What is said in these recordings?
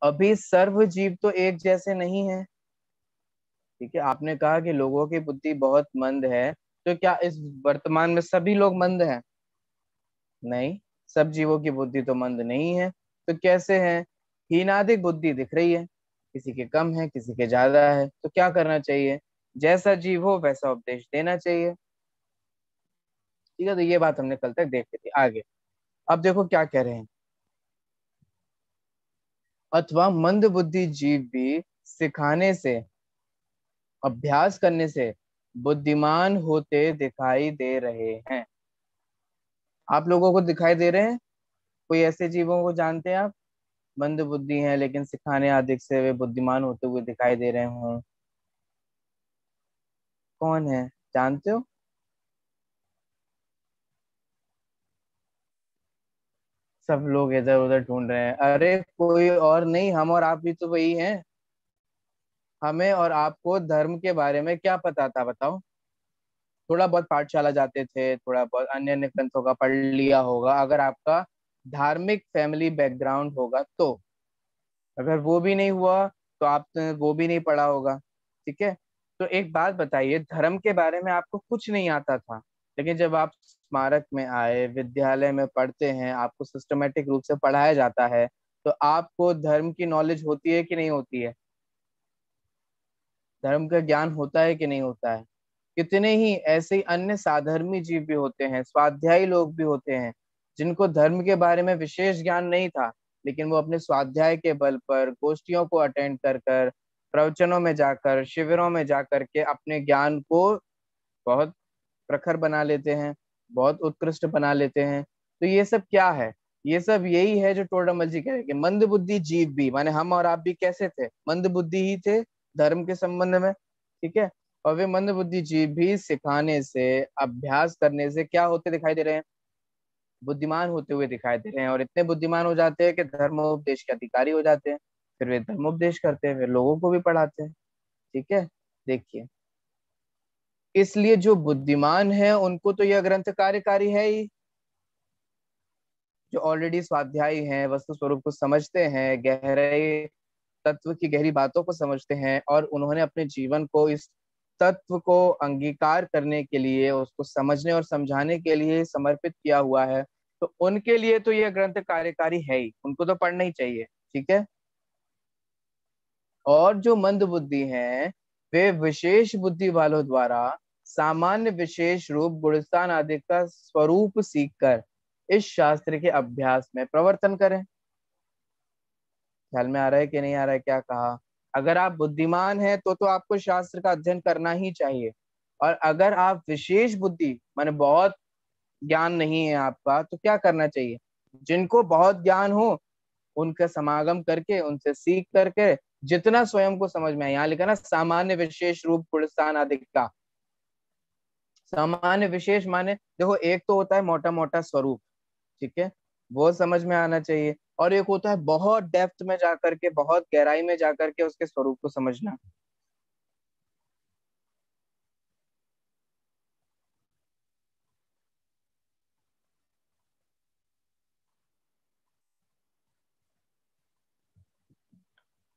अभी सर्व जीव तो एक जैसे नहीं है। ठीक है, आपने कहा कि लोगों की बुद्धि बहुत मंद है, तो क्या इस वर्तमान में सभी लोग मंद हैं? नहीं, सब जीवों की बुद्धि तो मंद नहीं है। तो कैसे है? हीनाधिक बुद्धि दिख रही है, किसी के कम है किसी के ज्यादा है। तो क्या करना चाहिए? जैसा जीव हो वैसा उपदेश देना चाहिए। ठीक है, तो ये बात हमने कल तक देखी थी। आगे अब देखो क्या कह रहे हैं। अथवा मंद बुद्धि जीव भी सिखाने से, अभ्यास करने से बुद्धिमान होते दिखाई दे रहे हैं। आप लोगों को दिखाई दे रहे हैं? कोई ऐसे जीवों को जानते हैं आप, मंद बुद्धि हैं लेकिन सिखाने आदि से वे बुद्धिमान होते हुए दिखाई दे रहे हों? कौन है, जानते हो? सब लोग इधर उधर ढूंढ रहे हैं। अरे कोई और नहीं, हम और आप भी तो वही हैं। हमें और आपको धर्म के बारे में क्या पता था बताओ? थोड़ा बहुत पाठशाला जाते थे, थोड़ा बहुत अन्य अन्य ग्रंथों का पढ़ लिया होगा, अगर आपका धार्मिक फैमिली बैकग्राउंड होगा तो। अगर वो भी नहीं हुआ तो आपने वो भी नहीं पढ़ा होगा। ठीक है, तो एक बात बताइए, धर्म के बारे में आपको कुछ नहीं आता था, लेकिन जब आप स्मारक में आए, विद्यालय में पढ़ते हैं, आपको सिस्टमेटिक रूप से पढ़ाया जाता है, तो आपको धर्म की नॉलेज होती है कि नहीं होती है? धर्म का ज्ञान होता है कि नहीं होता है? कितने ही ऐसे ही अन्य साधर्मी जीव भी होते हैं, स्वाध्यायी लोग भी होते हैं, जिनको धर्म के बारे में विशेष ज्ञान नहीं था, लेकिन वो अपने स्वाध्याय के बल पर गोष्ठियों को अटेंड कर कर, प्रवचनों में जाकर, शिविरों में जाकर के अपने ज्ञान को बहुत प्रखर बना लेते हैं, बहुत उत्कृष्ट बना लेते हैं। तो ये सब क्या है? ये सब यही है जो टोडामल जी कह रहे हैं कि मंद बुद्धि जीव भी, माने हम और आप भी कैसे थे? मंद बुद्धि ही थे धर्म के संबंध में। ठीक है, और वे मंद बुद्धि जीव भी सिखाने से, अभ्यास करने से क्या होते दिखाई दे रहे हैं? बुद्धिमान होते हुए दिखाई दे रहे हैं, और इतने बुद्धिमान हो जाते हैं कि धर्मोपदेश के अधिकारी हो जाते हैं। फिर वे धर्मोपदेश करते हैं, फिर लोगों को भी पढ़ाते हैं। ठीक है, देखिए, इसलिए जो बुद्धिमान है उनको तो यह ग्रंथ कार्यकारी है ही। जो ऑलरेडी स्वाध्यायी हैं, वस्तु स्वरूप को समझते हैं, गहरे तत्व की गहरी बातों को समझते हैं, और उन्होंने अपने जीवन को इस तत्व को अंगीकार करने के लिए, उसको समझने और समझाने के लिए समर्पित किया हुआ है, तो उनके लिए तो यह ग्रंथ कार्यकारी है ही, उनको तो पढ़ना ही चाहिए। ठीक है, और जो मंद बुद्धि हैं, वे विशेष बुद्धि वालों द्वारा सामान्य विशेष रूप गुणस्थान आदि का स्वरूप सीखकर इस शास्त्र के अभ्यास में प्रवर्तन करें। ख्याल में आ रहा है कि नहीं आ रहा है क्या कहा? अगर आप बुद्धिमान हैं तो आपको शास्त्र का अध्ययन करना ही चाहिए। और अगर आप विशेष बुद्धि, माने बहुत ज्ञान नहीं है आपका, तो क्या करना चाहिए? जिनको बहुत ज्ञान हो उनका समागम करके, उनसे सीख करके, जितना स्वयं को समझ में आए, यहाँ लिखा ना सामान्य विशेष रूप गुणस्थान आदि का। सामान्य विशेष माने देखो, एक तो होता है मोटा मोटा स्वरूप, ठीक है, वो समझ में आना चाहिए, और एक होता है बहुत डेप्थ में जाकर के, बहुत गहराई में जाकर के उसके स्वरूप को समझना।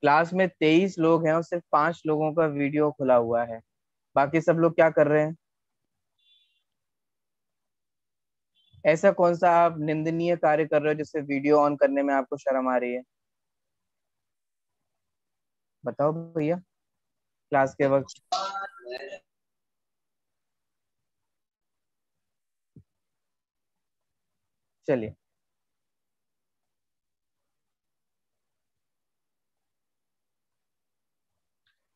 क्लास में 23 लोग हैं और सिर्फ 5 लोगों का वीडियो खुला हुआ है, बाकी सब लोग क्या कर रहे हैं? ऐसा कौन सा आप निंदनीय कार्य कर रहे हो जिससे वीडियो ऑन करने में आपको शर्म आ रही है? बताओ भैया, क्लास के वक्त। चलिए,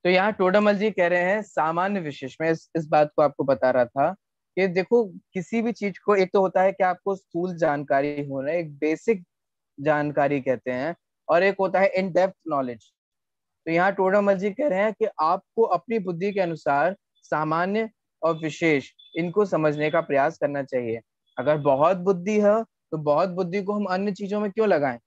तो यहाँ टोडामल जी कह रहे हैं सामान्य विशेष में, इस बात को आपको बता रहा था कि देखो, किसी भी चीज को, एक तो होता है कि आपको स्थूल जानकारी होना, एक बेसिक जानकारी कहते हैं, और एक होता है इन डेप्थ नॉलेज। तो यहाँ टोडामल जी कह रहे हैं कि आपको अपनी बुद्धि के अनुसार सामान्य और विशेष, इनको समझने का प्रयास करना चाहिए। अगर बहुत बुद्धि है तो बहुत बुद्धि को हम अन्य चीजों में क्यों लगाएं?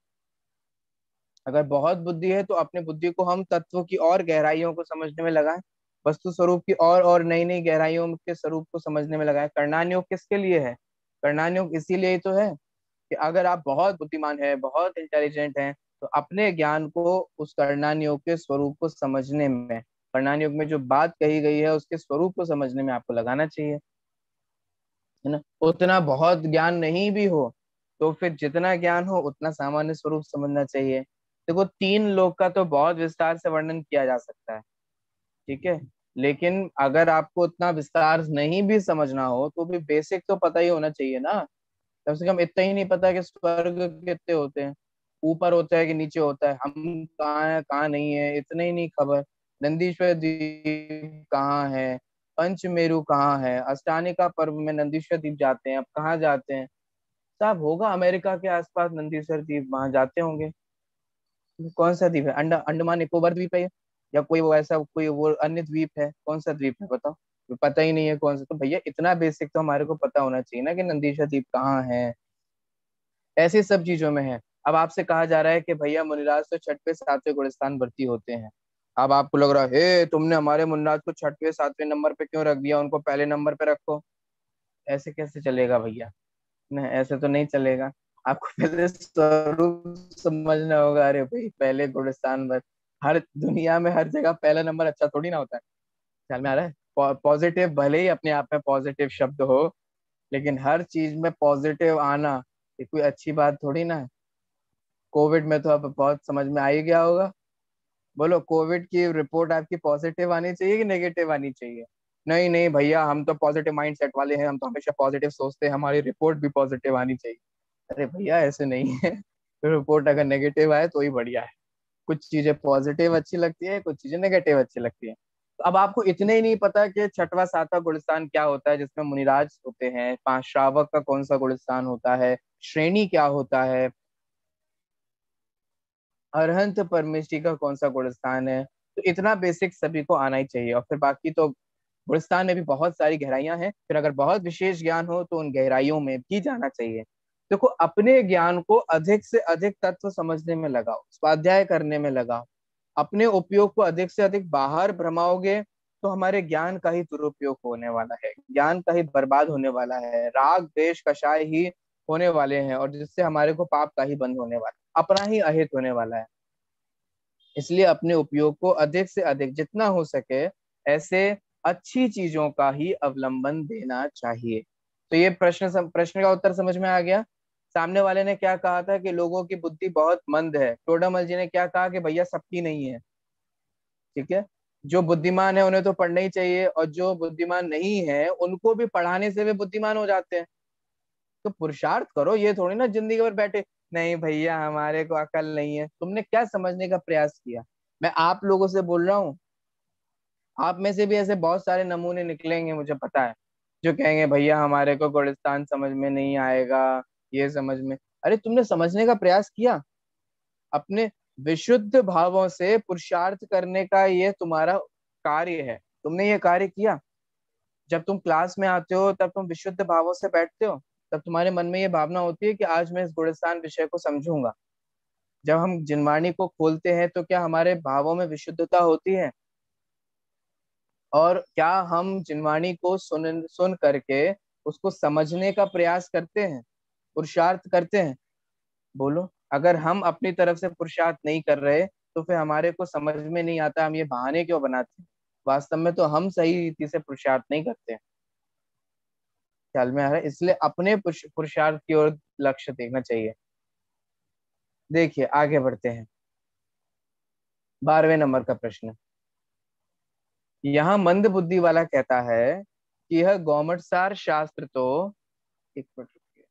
अगर बहुत बुद्धि है तो अपने बुद्धि को हम तत्व की और गहराइयों को समझने में लगाएं, वस्तु स्वरूप की और नई नई गहराइयों के स्वरूप को समझने में लगाएं। करणान योग किसके लिए है? करणान योग इसीलिए ही तो है कि अगर आप बहुत बुद्धिमान है, बहुत इंटेलिजेंट हैं, तो अपने ज्ञान को उस करणान योग के स्वरूप को समझने में, करणान योग में जो बात कही गई है उसके स्वरूप को समझने में आपको लगाना चाहिए, है ना। उतना बहुत ज्ञान नहीं भी हो तो फिर जितना ज्ञान हो उतना सामान्य स्वरूप समझना चाहिए। देखो, तीन लोक का तो बहुत विस्तार से वर्णन किया जा सकता है, ठीक है, लेकिन अगर आपको उतना विस्तार नहीं भी समझना हो तो भी बेसिक तो पता ही होना चाहिए ना। कम से कम इतना ही नहीं पता कि स्वर्ग कितने होते हैं, ऊपर होता है कि नीचे होता है, हम कहाँ है कहाँ नहीं है, इतना ही नहीं खबर। नंदीश्वर द्वीप कहाँ है, पंचमेरु कहाँ है, अष्टानिका पर्व में नंदीश्वर द्वीप जाते हैं, अब कहाँ जाते हैं, साहब होगा अमेरिका के आसपास नंदीश्वर द्वीप, वहां जाते होंगे। कौन सा द्वीप है, अंडमान निकोबार द्वीप है या कोई वो ऐसा कोई वो अन्य द्वीप है, कौन सा द्वीप है बताओ। पता ही नहीं है कौन सा, तो भैया इतना बेसिक तो हमारे को पता होना चाहिए ना कि नंदीश्वर द्वीप कहाँ है। ऐसी सब चीजों में है। अब आपसे कहा जा रहा है कि भैया मुनिराज तो छठवें सातवें गुणस्थान भर्ती होते हैं। अब आपको लग रहा है, हे तुमने हमारे मुनिराज को छठवें सातवें नंबर पे क्यों रख दिया, उनको पहले नंबर पे रखो। ऐसे कैसे चलेगा भैया, नहीं ऐसे तो नहीं चलेगा। आपको पहले स्वरूप समझना होगा। अरे भाई पहले गुणस्थान पर, हर दुनिया में हर जगह पहला नंबर अच्छा थोड़ी ना होता है। ख्याल में आ रहा है, पॉजिटिव भले ही अपने आप में पॉजिटिव शब्द हो, लेकिन हर चीज में पॉजिटिव आना ये कोई अच्छी बात थोड़ी ना है। कोविड में तो अब बहुत समझ में आ ही गया होगा। बोलो, कोविड की रिपोर्ट आपकी पॉजिटिव आनी चाहिए कि नेगेटिव आनी चाहिए। नहीं नहीं भैया, हम तो पॉजिटिव माइंड सेट वाले हैं, हम तो हमेशा पॉजिटिव सोचते हैं, हमारी रिपोर्ट भी पॉजिटिव आनी चाहिए। अरे भैया ऐसे नहीं है। रिपोर्ट अगर नेगेटिव आए तो ही बढ़िया है। कुछ चीजें पॉजिटिव अच्छी लगती है, कुछ चीजें नेगेटिव अच्छी लगती है। तो अब आपको इतने ही नहीं पता कि छठवां सातवां गुणस्थान क्या होता है, जिसमें मुनिराज होते हैं, पांच श्रावक का कौन सा गुणस्थान होता है, श्रेणी क्या होता है, अरहंत परमेष्टि का कौन सा गुणस्थान है। तो इतना बेसिक सभी को आना ही चाहिए, और फिर बाकी तो गुणस्थान में भी बहुत सारी गहराइयां हैं, फिर अगर बहुत विशेष ज्ञान हो तो उन गहराइयों में भी जाना चाहिए। देखो, अपने ज्ञान को अधिक से अधिक तत्व समझने में लगाओ, स्वाध्याय करने में लगाओ। अपने उपयोग को अधिक से अधिक बाहर भ्रमाओगे तो हमारे ज्ञान का ही दुरुपयोग होने वाला है, ज्ञान का ही बर्बाद होने वाला है, राग द्वेष कषाय ही होने वाले हैं, और जिससे हमारे को पाप का ही बंद होने वाला है, अपना ही अहित होने वाला है। इसलिए अपने उपयोग को अधिक से अधिक जितना हो सके ऐसे अच्छी चीजों का ही अवलंबन देना चाहिए। तो ये प्रश्न का उत्तर समझ में आ गया। सामने वाले ने क्या कहा था कि लोगों की बुद्धि बहुत मंद है, टोडामल जी ने क्या कहा कि भैया सबकी नहीं है। ठीक है, जो बुद्धिमान है उन्हें तो पढ़ना ही चाहिए, और जो बुद्धिमान नहीं है उनको भी पढ़ाने से वे बुद्धिमान हो जाते हैं। तो पुरुषार्थ करो, ये थोड़ी ना जिंदगी भर बैठे, नहीं भैया हमारे को अकल नहीं है। तुमने क्या समझने का प्रयास किया। मैं आप लोगों से बोल रहा हूँ, आप में से भी ऐसे बहुत सारे नमूने निकलेंगे मुझे पता है, जो कहेंगे भैया हमारे को गुलिस्तान समझ में नहीं आएगा, ये समझ में। अरे तुमने समझने का प्रयास किया, अपने विशुद्ध भावों से पुरुषार्थ करने का ये तुम्हारा कार्य है, तुमने ये कार्य किया। जब तुम क्लास में आते हो तब तुम विशुद्ध भावों से बैठते हो, तब तुम्हारे मन में ये भावना होती है कि आज मैं इस गुणस्थान विषय को समझूंगा। जब हम जिनवाणी को खोलते हैं तो क्या हमारे भावों में विशुद्धता होती है, और क्या हम जिनवाणी को सुन सुन करके उसको समझने का प्रयास करते हैं, पुरुषार्थ करते हैं। बोलो, अगर हम अपनी तरफ से पुरुषार्थ नहीं कर रहे तो फिर हमारे को समझ में नहीं आता, हम ये बहाने क्यों बनाते हैं। वास्तव में तो हम सही रीति से पुरुषार्थ नहीं करते हैं। ख्याल में आ रहा है, इसलिए अपने पुरुषार्थ की ओर लक्ष्य देखना चाहिए। देखिए आगे बढ़ते हैं। 12वें नंबर का प्रश्न, यहाँ मंद बुद्धि वाला कहता है कि यह गौमटसार शास्त्र तो, एक मिनट रुकिए।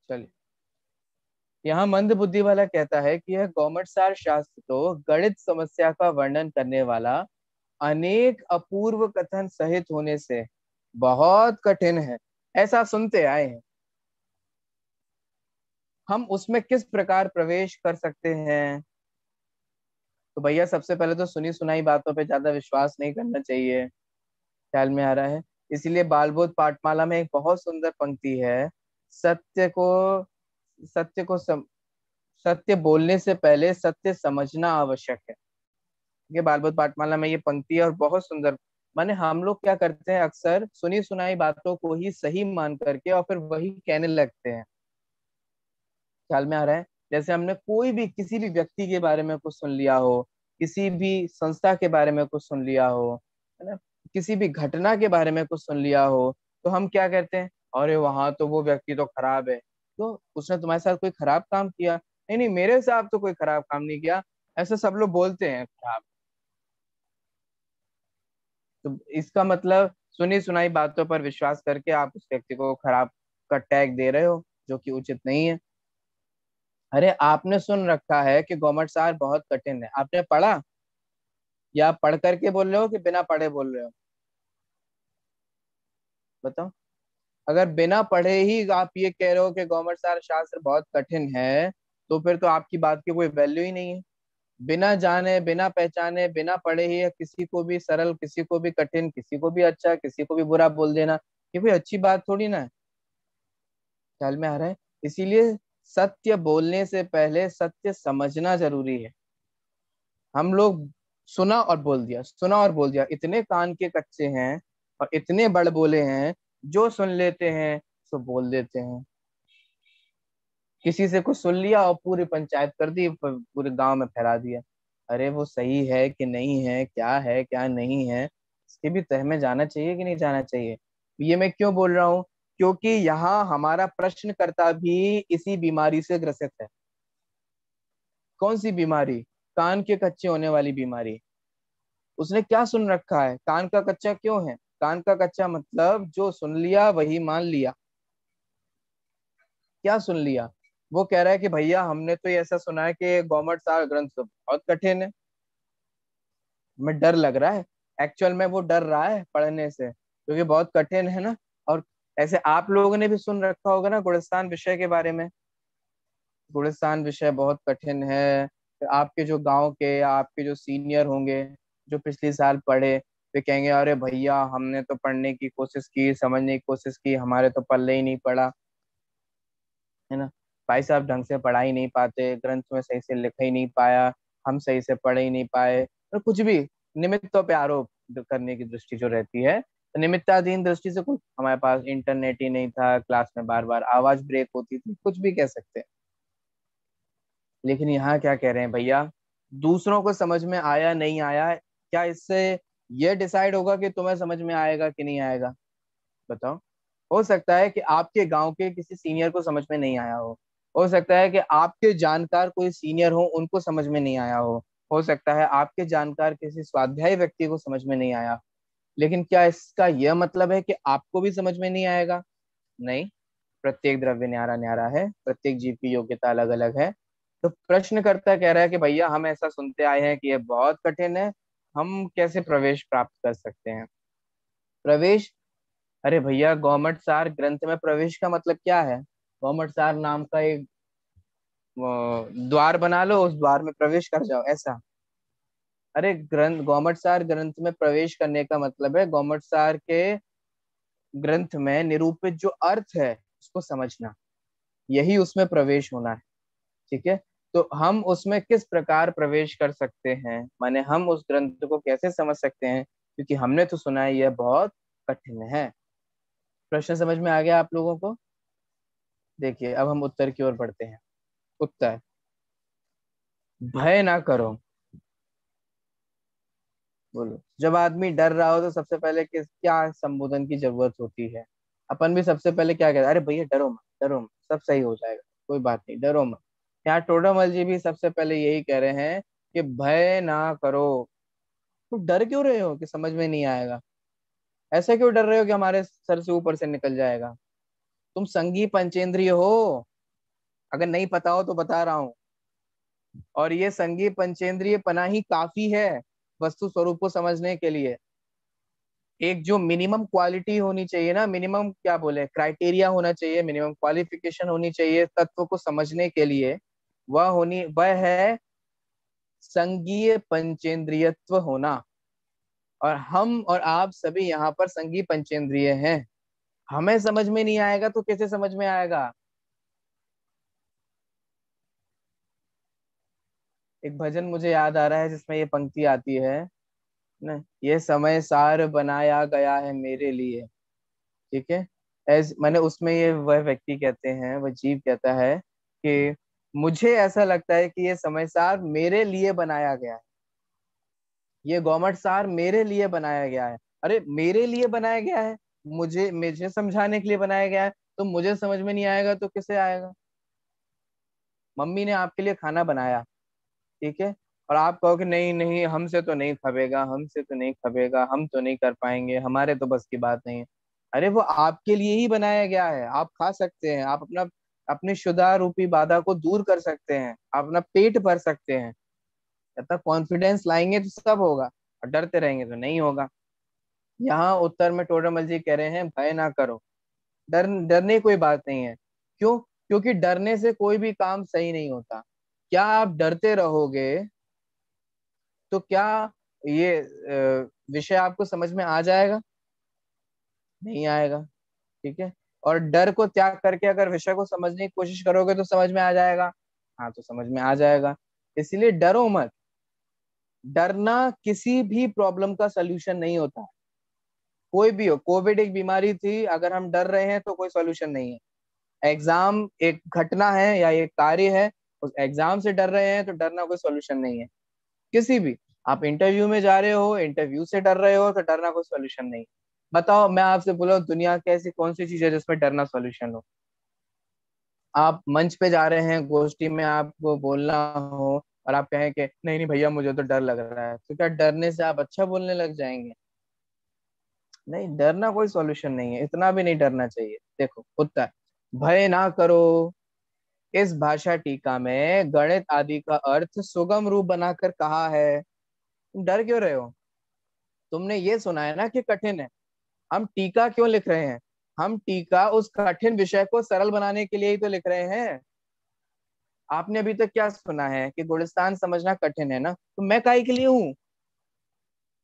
चलिए, यहाँ मंद बुद्धि वाला कहता है कि यह गौमटसार शास्त्र तो गणित समस्या का वर्णन करने वाला अनेक अपूर्व कथन सहित होने से बहुत कठिन है, ऐसा सुनते आए हैं। हम उसमें किस प्रकार प्रवेश कर सकते हैं। तो भैया सबसे पहले तो सुनी सुनाई बातों पे ज्यादा विश्वास नहीं करना चाहिए। ख्याल में आ रहा है, इसीलिए बालबोध पाठमाला में एक बहुत सुंदर पंक्ति है, सत्य को सत्य को सम, सत्य बोलने से पहले सत्य समझना आवश्यक है। ये बालबोध पाठमाला में ये पंक्ति है और बहुत सुंदर। माने हम लोग क्या करते हैं, अक्सर सुनी सुनाई बातों को ही सही मान करके और फिर वही कहने लगते हैं। ख्याल में आ रहा है? जैसे हमने कोई भी किसी भी व्यक्ति के बारे में कुछ सुन लिया हो, किसी भी संस्था के बारे में कुछ सुन लिया हो, है ना, किसी भी घटना के बारे में कुछ सुन लिया हो, तो हम क्या कहते हैं, अरे वहां तो वो व्यक्ति तो खराब है, तो उसने तुम्हारे साथ कोई खराब काम किया? नहीं नहीं, मेरे साथ तो कोई खराब काम नहीं किया। ऐसा सब लोग बोलते हैं खराब। तो इसका मतलब सुनी सुनाई बातों पर विश्वास करके आप उस व्यक्ति को खराब का टैग दे रहे हो, जो कि उचित नहीं है। अरे आपने सुन रखा है कि गवर्नमेंट सार बहुत कठिन है, आपने पढ़ा? या आप पढ़ करके बोल रहे हो कि बिना पढ़े बोल रहे हो? बताओ। अगर बिना पढ़े ही आप ये कह रहे हो कि गवर्नमेंट सार शास्त्र बहुत कठिन है, तो फिर तो आपकी बात की कोई वैल्यू ही नहीं है। बिना जाने, बिना पहचाने, बिना पढ़े ही किसी को भी सरल, किसी को भी कठिन, किसी को भी अच्छा, किसी को भी बुरा बोल देना, ये कोई अच्छी बात थोड़ी ना है। ख्याल में आ रहा है? इसीलिए सत्य बोलने से पहले सत्य समझना जरूरी है। हम लोग सुना और बोल दिया, सुना और बोल दिया, इतने कान के कच्चे हैं और इतने बड़ बोले हैं, जो सुन लेते हैं सो बोल देते हैं। किसी से कुछ सुन लिया और पूरी पंचायत कर दी, पूरे गांव में फैला दिया। अरे वो सही है कि नहीं है क्या नहीं है, इसके भी तह में जाना चाहिए कि नहीं जाना चाहिए? ये मैं क्यों बोल रहा हूँ? क्योंकि यहाँ हमारा प्रश्नकर्ता भी इसी बीमारी से ग्रसित है। कौन सी बीमारी? कान के कच्चे होने वाली बीमारी। उसने क्या सुन रखा है? कान का कच्चा क्यों है? कान का कच्चा मतलब जो सुन लिया वही मान लिया। क्या सुन लिया? वो कह रहा है कि भैया हमने तो ये ऐसा सुना है कि गवर्नमेंट सार ग्रंथ तो बहुत कठिन है, हमें डर लग रहा है। एक्चुअल में वो डर रहा है पढ़ने से, क्योंकि बहुत कठिन है ना। और ऐसे आप लोगों ने भी सुन रखा होगा ना गुणस्थान विषय के बारे में। गुणस्थान विषय बहुत कठिन है। फिर आपके जो गांव के या आपके जो सीनियर होंगे, जो पिछले साल पढ़े, वे कहेंगे अरे भैया हमने तो पढ़ने की कोशिश की, समझने की कोशिश की, हमारे तो पल्ले ही नहीं पड़ा, है ना। भाई साहब ढंग से पढ़ा ही नहीं पाते, ग्रंथ में सही से लिख ही नहीं पाया, हम सही से पढ़ ही नहीं पाए, और कुछ भी निमित्तों पे आरोप करने की दृष्टि जो रहती है, तो निमित्ताधीन दृष्टि से, कुछ हमारे पास इंटरनेट ही नहीं था, क्लास में बार बार आवाज ब्रेक होती थी, कुछ भी कह सकते हैं। लेकिन यहाँ क्या कह रहे हैं भैया, दूसरों को समझ में आया नहीं आया, क्या इससे ये डिसाइड होगा कि तुम्हें समझ में आएगा कि नहीं आएगा? बताओ। हो सकता है कि आपके गांव के किसी सीनियर को समझ में नहीं आया हो सकता है कि आपके जानकार कोई सीनियर हो उनको समझ में नहीं आया हो सकता है आपके जानकार किसी स्वाध्यायी व्यक्ति को समझ में नहीं आया। लेकिन क्या इसका यह मतलब है कि आपको भी समझ में नहीं आएगा? नहीं। प्रत्येक द्रव्य न्यारा न्यारा है, प्रत्येक जीव की योग्यता अलग अलग है। तो प्रश्नकर्ता कह रहा है कि भैया हम ऐसा सुनते आए हैं कि यह बहुत कठिन है, हम कैसे प्रवेश प्राप्त कर सकते हैं? प्रवेश? अरे भैया गवर्नमेंट सार ग्रंथ में प्रवेश का मतलब क्या है? गवर्नमेंट सार नाम का एक द्वार बना लो, उस द्वार में प्रवेश कर जाओ, ऐसा? अरे ग्रंथ, गवर्नमेंट सार ग्रंथ में प्रवेश करने का मतलब है गवर्नमेंट सार के ग्रंथ में निरूपित जो अर्थ है उसको समझना, यही उसमें प्रवेश होना है। ठीक है। तो हम उसमें किस प्रकार प्रवेश कर सकते हैं, माने हम उस ग्रंथ को कैसे समझ सकते हैं, क्योंकि हमने तो सुना है यह बहुत कठिन है। प्रश्न समझ में आ गया आप लोगों को? देखिए अब हम उत्तर की ओर बढ़ते हैं। उत्तर, भय ना करो। बोलो, जब आदमी डर रहा हो तो सबसे पहले किस क्या संबोधन की जरूरत होती है? अपन भी सबसे पहले क्या कहते हैं, अरे भैया डरो मत, डरो मत, सब सही हो जाएगा, कोई बात नहीं, डरो मत। यहाँ टोडामल जी भी सबसे पहले यही कह रहे हैं कि भय ना करो। तो डर क्यों रहे हो कि समझ में नहीं आएगा? ऐसे क्यों डर रहे हो कि हमारे सर से ऊपर से निकल जाएगा? तुम संगी पंचेंद्रिय हो, अगर नहीं पता हो तो बता रहा हूँ। और ये संगी पंचेंद्रिय पना ही काफी है वस्तु स्वरूप को समझने के लिए। एक जो मिनिमम क्वालिटी होनी चाहिए ना, मिनिमम क्या बोले, क्राइटेरिया होना चाहिए, मिनिमम क्वालिफिकेशन होनी चाहिए तत्व को समझने के लिए, वह है संगीय पंचेंद्रियत्व होना। और हम और आप सभी यहाँ पर संगी पंचेंद्रिय हैं। हमें समझ में नहीं आएगा तो कैसे समझ में आएगा? एक भजन मुझे याद आ रहा है जिसमें ये पंक्ति आती है ना, ये समय सार बनाया गया है मेरे लिए। ठीक है। एज मैंने उसमें ये वह व्यक्ति कहते हैं, वह जीव कहता है कि मुझे ऐसा लगता है कि ये समय सार मेरे लिए बनाया गया है, ये गवर्नमेंट सार मेरे लिए बनाया गया है। अरे मेरे लिए बनाया गया है, मुझे मुझे समझाने के लिए बनाया गया है, तो मुझे समझ में नहीं आएगा तो किसे आएगा? मम्मी ने आपके लिए खाना बनाया, ठीक है, और आप कहो कि नहीं नहीं हमसे तो नहीं खबेगा, हमसे तो नहीं खबेगा, हम तो नहीं कर पाएंगे, हमारे तो बस की बात नहीं है। अरे वो आपके लिए ही बनाया गया है, आप खा सकते हैं, आप अपना अपनी शुदा रूपी बाधा को दूर कर सकते हैं, आप अपना पेट भर सकते हैं। जब तक कॉन्फिडेंस लाएंगे तो सब होगा, और डरते रहेंगे तो नहीं होगा। यहाँ उत्तर में टोडरमल जी कह रहे हैं भय ना करो। डरने की कोई बात नहीं है। क्यों? क्योंकि डरने से कोई भी काम सही नहीं होता। क्या आप डरते रहोगे तो क्या ये विषय आपको समझ में आ जाएगा? नहीं आएगा। ठीक है। और डर को त्याग करके अगर विषय को समझने की कोशिश करोगे तो समझ में आ जाएगा। हाँ, तो समझ में आ जाएगा। इसलिए डरो मत। डरना किसी भी प्रॉब्लम का सलूशन नहीं होता। कोई भी हो, कोविड एक बीमारी थी, अगर हम डर रहे हैं तो कोई सॉल्यूशन नहीं है। एग्जाम एक घटना है या एक कार्य है, उस एग्जाम से डर रहे हैं तो डरना कोई सॉल्यूशन नहीं है। किसी भी, आप इंटरव्यू में जा रहे हो, इंटरव्यू से डर रहे हो तो डरना कोई सॉल्यूशन नहीं। बताओ, मैं आपसे बोला दुनिया की ऐसी कौन सी चीज है जिसमें डरना सॉल्यूशन हो? आप मंच पे जा रहे हैं, गोष्ठी में आपको बोलना हो, और आप कहें कि नहीं नहीं भैया मुझे तो डर लग रहा है, तो क्या डरने से आप अच्छा बोलने लग जाएंगे? नहीं, डरना कोई सॉल्यूशन नहीं है, इतना भी नहीं डरना चाहिए। देखो उत्तर, भय ना करो। इस भाषा टीका में गणित आदि का अर्थ सुगम रूप बनाकर कहा है। तुम डर क्यों रहे हो? तुमने ये सुना है ना कि कठिन है। हम टीका क्यों लिख रहे हैं? हम टीका उस कठिन विषय को सरल बनाने के लिए ही तो लिख रहे हैं। आपने अभी तक क्या सुना है कि गुलिस्तान समझना कठिन है ना, तो मैं काहे के लिए हूँ?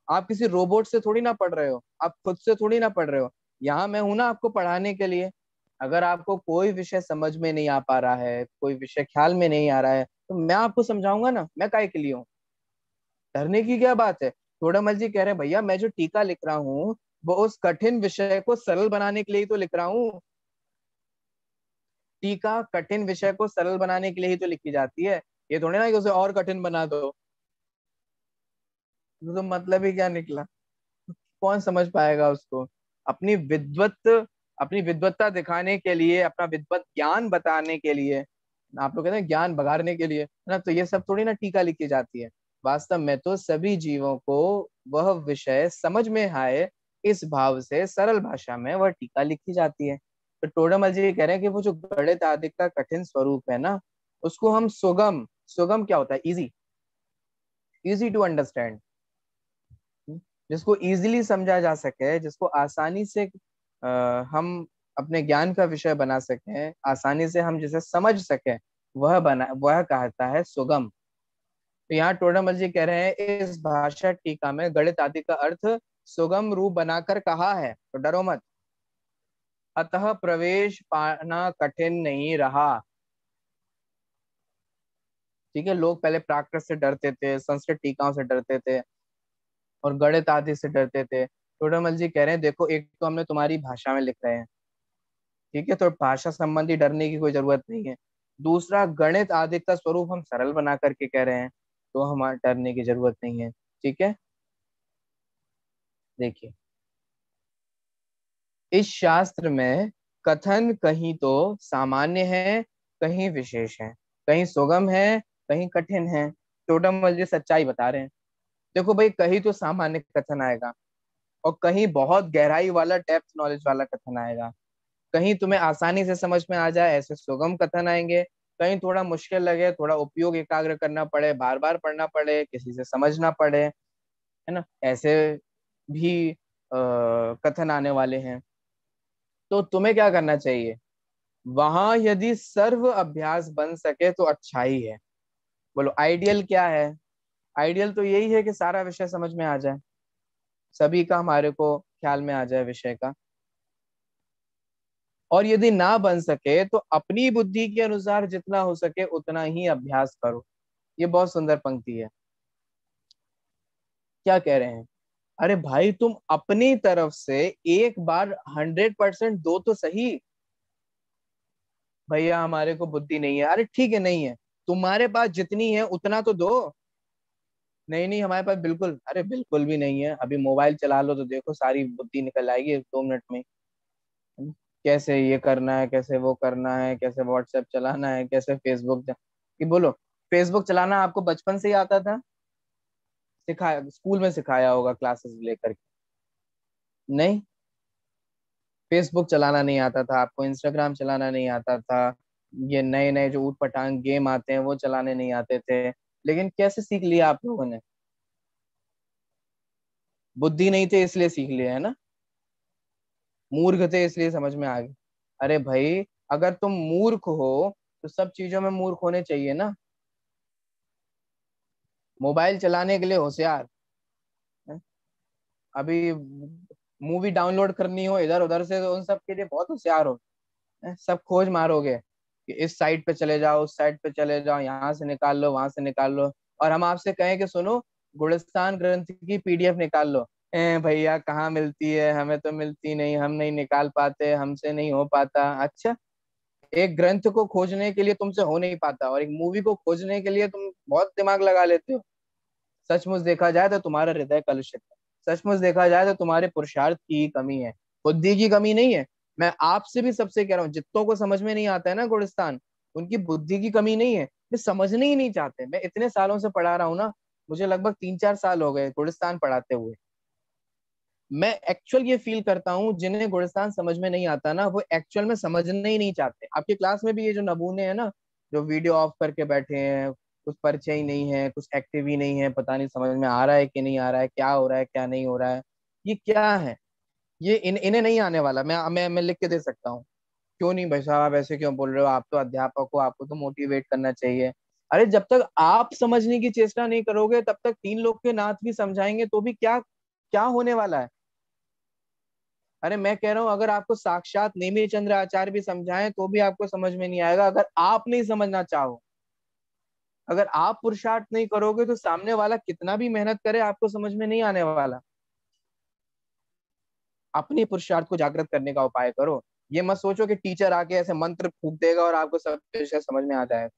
आप किसी रोबोट से थोड़ी ना पढ़ रहे हो, आप खुद से थोड़ी ना पढ़ रहे हो। यहाँ मैं हूं ना आपको पढ़ाने के लिए। अगर आपको कोई विषय समझ में नहीं आ पा रहा है, कोई विषय ख्याल में नहीं आ रहा है, तो मैं आपको समझाऊंगा ना, मैं काहे के लिए हूँ? डरने की क्या बात है? थोड़ा जी कह रहे हैं भैया मैं जो टीका लिख रहा हूँ वो उस कठिन विषय को सरल बनाने के लिए ही तो लिख रहा हूँ। टीका कठिन विषय को सरल बनाने के लिए ही तो लिखी जाती है। ये थोड़ी ना कि उसे और कठिन बना दो। तो मतलब ही क्या निकला? कौन समझ पाएगा उसको? अपनी विद्वत अपनी विद्वत्ता दिखाने के लिए, अपना विद्वत ज्ञान बताने के लिए, आप लोग कहते हैं ज्ञान बघाड़ने के लिए, है ना, तो ये सब थोड़ी ना टीका लिखी जाती है। वास्तव में तो सभी जीवों को वह विषय समझ में आए, इस भाव से सरल भाषा में वह टीका लिखी जाती है। तो टोडामल जी ये कह रहे हैं कि वो जो गणित आदि का कठिन स्वरूप है ना, उसको हम सुगम, सुगम क्या होता है? इजी, इजी टू अंडरस्टैंड, जिसको इजीली समझा जा सके, जिसको आसानी से हम अपने ज्ञान का विषय बना सकें, आसानी से हम जिसे समझ सकें, वह कहता है सुगम। तो यहाँ टोडामल जी कह रहे हैं इस भाषा टीका में गणित आदि का अर्थ सुगम रूप बनाकर कहा है, तो डरो मत। अतः प्रवेश पाना कठिन नहीं रहा। ठीक है, लोग पहले प्राकृत से डरते थे, संस्कृत टीकाओं से डरते थे, और गणित आदि से डरते थे। टोडामल जी कह रहे हैं देखो, एक तो हमने तुम्हारी भाषा में लिख रहे हैं, ठीक है, तो भाषा संबंधी डरने की कोई जरूरत नहीं है। दूसरा, गणित आदि का स्वरूप हम सरल बना करके कह रहे हैं, तो हमारे डरने की जरूरत नहीं है। ठीक है। देखिए, इस शास्त्र में कथन कहीं तो सामान्य है, कहीं विशेष है, कहीं सुगम है, कहीं कठिन है। टोटम जी सच्चाई बता रहे हैं। देखो भाई, कहीं तो सामान्य कथन आएगा, और कहीं बहुत गहराई वाला डेप्थ नॉलेज वाला कथन आएगा। कहीं तुम्हें आसानी से समझ में आ जाए ऐसे सुगम कथन आएंगे, कहीं थोड़ा मुश्किल लगे, थोड़ा उपयोग एकाग्र करना पड़े, बार बार पढ़ना पड़े, किसी से समझना पड़े, है ना, ऐसे भी कथन आने वाले हैं। तो तुम्हें क्या करना चाहिए? वहां यदि सर्व अभ्यास बन सके तो अच्छा ही है। बोलो आइडियल क्या है? आइडियल तो यही है कि सारा विषय समझ में आ जाए, सभी का हमारे को ख्याल में आ जाए विषय का। और यदि ना बन सके तो अपनी बुद्धि के अनुसार जितना हो सके उतना ही अभ्यास करो। ये बहुत सुंदर पंक्ति है। क्या कह रहे हैं? अरे भाई तुम अपनी तरफ से एक बार 100% दो तो सही। भैया हमारे को बुद्धि नहीं है, अरे ठीक है नहीं है, तुम्हारे पास जितनी है उतना तो दो। नहीं नहीं हमारे पास बिल्कुल, अरे बिल्कुल भी नहीं है, अभी मोबाइल चला लो तो देखो सारी बुद्धि निकल आएगी 2 मिनट में। कैसे ये करना है, कैसे वो करना है, कैसे व्हाट्सएप चलाना है, कैसे फेसबुक कि बोलो, फेसबुक चलाना आपको बचपन से ही आता था? सिखाया, स्कूल में सिखाया होगा क्लासेस लेकर के? नहीं, फेसबुक चलाना नहीं आता था आपको, इंस्टाग्राम चलाना नहीं आता था, ये नए नए जो ऊट पटांग गेम आते हैं वो चलाने नहीं आते थे। लेकिन कैसे सीख लिया आप लोगों ने? बुद्धि नहीं थे इसलिए सीख लिया है ना, मूर्ख थे इसलिए समझ में आ गए। अरे भाई अगर तुम मूर्ख हो तो सब चीजों में मूर्ख होने चाहिए ना। मोबाइल चलाने के लिए होशियार हैं? अभी मूवी डाउनलोड करनी हो इधर उधर से तो उन सब के लिए बहुत होशियार हो हैं? सब खोज मारोगे कि इस साइट पे चले जाओ, उस साइट पे चले जाओ, यहाँ से निकाल लो, वहां से निकाल लो। और हम आपसे कहें कि सुनो, गुलिस्तान ग्रंथ की पीडीएफ निकाल लो, भैया कहाँ मिलती है, हमें तो मिलती नहीं, हम नहीं निकाल पाते, हमसे नहीं हो पाता। अच्छा, एक ग्रंथ को खोजने के लिए तुमसे हो नहीं पाता और एक मूवी को खोजने के लिए तुम बहुत दिमाग लगा लेते हो। सचमुच देखा जाए तो तुम्हारा हृदय कलुषित है, सचमुच देखा जाए तो तुम्हारे पुरुषार्थ की कमी है, बुद्धि की कमी नहीं है। मैं आपसे भी सबसे कह रहा हूँ, जितनों को समझ में नहीं आता है ना गुलिस्तान, उनकी बुद्धि की कमी नहीं है, वे समझने ही नहीं चाहते। मैं इतने सालों से पढ़ा रहा हूँ ना, मुझे लगभग 3-4 साल हो गए गुलिस्तान पढ़ाते हुए। मैं एक्चुअल ये फील करता हूँ, जिन्हें गुलिस्तान समझ में नहीं आता ना, वो एक्चुअल में समझना ही नहीं चाहते। आपकी क्लास में भी ये जो नमूने हैं ना, जो वीडियो ऑफ करके बैठे हैं, कुछ परिचय ही नहीं है, कुछ एक्टिव ही नहीं है, पता नहीं समझ में आ रहा है कि नहीं आ रहा है, क्या हो रहा है क्या नहीं हो रहा है, ये क्या है? ये इन्हें नहीं आने वाला। मैं लिख के दे सकता हूँ। क्यों नहीं भाई साहब, आप ऐसे क्यों बोल रहे हो? आप तो अध्यापक हो, आपको तो मोटिवेट करना चाहिए। अरे जब तक आप समझने की चेष्टा नहीं करोगे तब तक 3 लोग के नाथ भी समझाएंगे तो भी क्या क्या होने वाला है? अरे मैं कह रहा हूं, अगर आपको साक्षात नेमी चंद्र आचार्य भी समझाएं तो भी आपको समझ में नहीं आएगा, अगर आप नहीं समझना चाहो। अगर आप पुरुषार्थ नहीं करोगे तो सामने वाला कितना भी मेहनत करे आपको समझ में नहीं आने वाला। अपनी पुरुषार्थ को जागृत करने का उपाय करो। ये मत सोचो कि टीचर आके ऐसे मंत्र फूक देगा और आपको सब विषय समझ में आ जाएगा।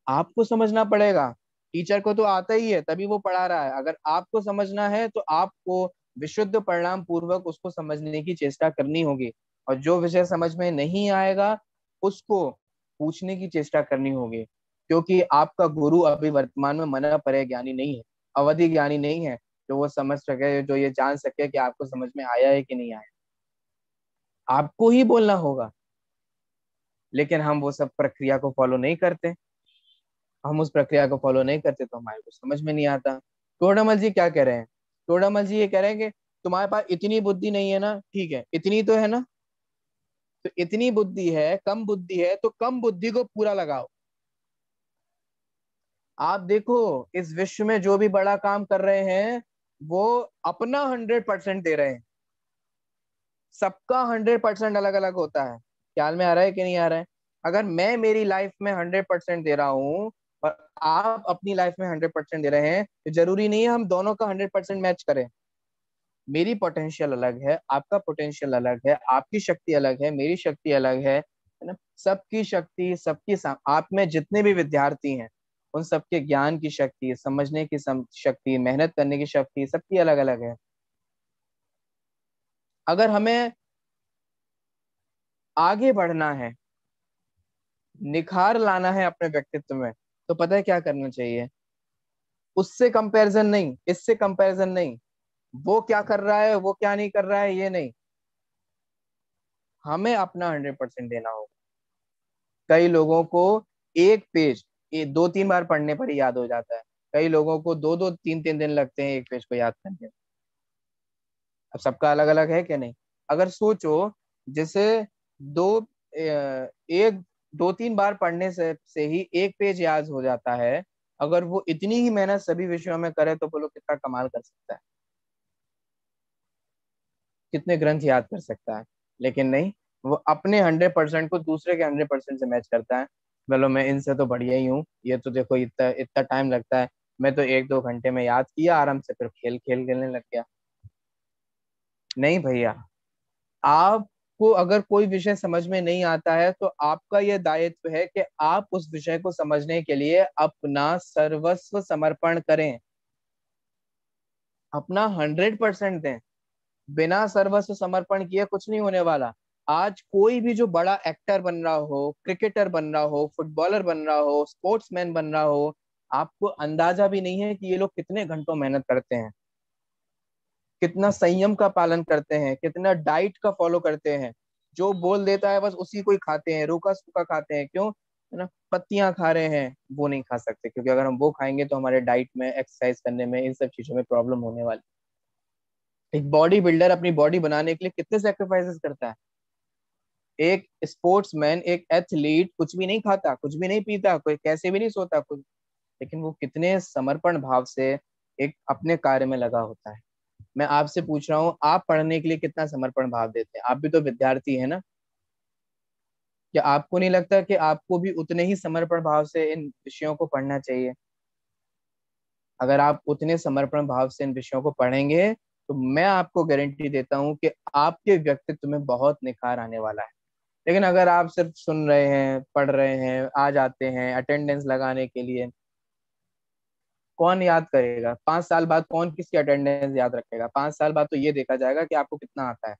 आपको समझना पड़ेगा। टीचर को तो आता ही है तभी वो पढ़ा रहा है, अगर आपको समझना है तो आपको विशुद्ध परिणाम पूर्वक उसको समझने की चेष्टा करनी होगी। और जो विषय समझ में नहीं आएगा उसको पूछने की चेष्टा करनी होगी, क्योंकि आपका गुरु अभी वर्तमान में मन परे ज्ञानी नहीं है, अवधि ज्ञानी नहीं है, जो वो समझ सके, जो ये जान सके कि आपको समझ में आया है कि नहीं आया। आपको ही बोलना होगा। लेकिन हम वो सब प्रक्रिया को फॉलो नहीं करते। हम उस प्रक्रिया को फॉलो नहीं करते तो हमारे को समझ में नहीं आता। टोडामल जी क्या कह रहे हैं? टोडामल जी ये कह रहे हैं कि तुम्हारे पास इतनी बुद्धि नहीं है ना, ठीक है, इतनी तो है ना, तो इतनी बुद्धि है, कम बुद्धि है तो कम बुद्धि को पूरा लगाओ। आप देखो, इस विश्व में जो भी बड़ा काम कर रहे हैं वो अपना 100% दे रहे हैं। सबका 100% अलग अलग होता है। ख्याल में आ रहा है कि नहीं आ रहा है? अगर मैं मेरी लाइफ में 100% दे रहा हूँ और आप अपनी लाइफ में 100% दे रहे हैं, तो जरूरी नहीं है हम दोनों का 100% मैच करें। मेरी पोटेंशियल अलग है, आपका पोटेंशियल अलग है, आपकी शक्ति अलग है, मेरी शक्ति अलग है ना? सबकी शक्ति, आप में जितने भी विद्यार्थी हैं उन सबके ज्ञान की शक्ति, समझने की शक्ति, मेहनत करने की शक्ति सबकी अलग अलग है। अगर हमें आगे बढ़ना है, निखार लाना है अपने व्यक्तित्व में, तो पता है क्या करना चाहिए? उससे कंपैरिजन नहीं, इससे कंपैरिजन नहीं, वो क्या कर रहा है वो क्या नहीं कर रहा है ये नहीं, हमें अपना 100% देना होगा। कई लोगों को एक पेज 2-3 बार पढ़ने पर ही याद हो जाता है, कई लोगों को 2-2 3-3 दिन लगते हैं एक पेज को याद करने में। अब सबका अलग अलग है कि नहीं? अगर सोचो, जैसे दो एक 2-3 बार पढ़ने से ही एक पेज याद हो जाता है, अगर वो इतनी ही मेहनत सभी विषयों में करे तो बोलो कितना कमाल कर सकता है, कितने ग्रंथ याद कर सकता है। लेकिन नहीं, वो अपने 100% को दूसरे के 100% से मैच करता है। चलो मैं इनसे तो बढ़िया ही हूँ, ये तो देखो इतना इतना टाइम लगता है, मैं तो 1-2 घंटे में याद किया आराम से, फिर खेलने लग गया। नहीं भैया, आपको अगर कोई विषय समझ में नहीं आता है तो आपका यह दायित्व है कि आप उस विषय को समझने के लिए अपना सर्वस्व समर्पण करें, अपना 100% दें। बिना सर्वस्व समर्पण किए कुछ नहीं होने वाला। आज कोई भी जो बड़ा एक्टर बन रहा हो, क्रिकेटर बन रहा हो, फुटबॉलर बन रहा हो, स्पोर्ट्समैन बन रहा हो, आपको अंदाजा भी नहीं है कि ये लोग कितने घंटों मेहनत करते हैं, कितना संयम का पालन करते हैं, कितना डाइट का फॉलो करते हैं। जो बोल देता है बस उसी को ही खाते हैं, रूखा सूखा खाते हैं, क्यों? है ना, पत्तियां खा रहे हैं, वो नहीं खा सकते, क्योंकि अगर हम वो खाएंगे तो हमारे डाइट में, एक्सरसाइज करने में, इन सब चीजों में प्रॉब्लम होने वाली। एक बॉडी बिल्डर अपनी बॉडी बनाने के लिए कितने सेक्रीफाइसेस करता है। एक स्पोर्ट्समैन, एक एथलीट कुछ भी नहीं खाता, कुछ भी नहीं पीता, कोई कैसे भी नहीं सोता कुछ, लेकिन वो कितने समर्पण भाव से एक अपने कार्य में लगा होता है। मैं आपसे पूछ रहा हूँ, आप पढ़ने के लिए कितना समर्पण भाव देते हैं? आप भी तो विद्यार्थी है ना? क्या आपको नहीं लगता कि आपको भी उतने ही समर्पण भाव से इन विषयों को पढ़ना चाहिए? अगर आप उतने समर्पण भाव से इन विषयों को पढ़ेंगे तो मैं आपको गारंटी देता हूँ कि आपके व्यक्तित्व में बहुत निखार आने वाला है। लेकिन अगर आप सिर्फ सुन रहे हैं, पढ़ रहे हैं, आ जाते हैं अटेंडेंस लगाने के लिए, कौन याद करेगा? 5 साल बाद कौन किसकी अटेंडेंस याद रखेगा? 5 साल बाद तो ये देखा जाएगा कि आपको कितना आता है।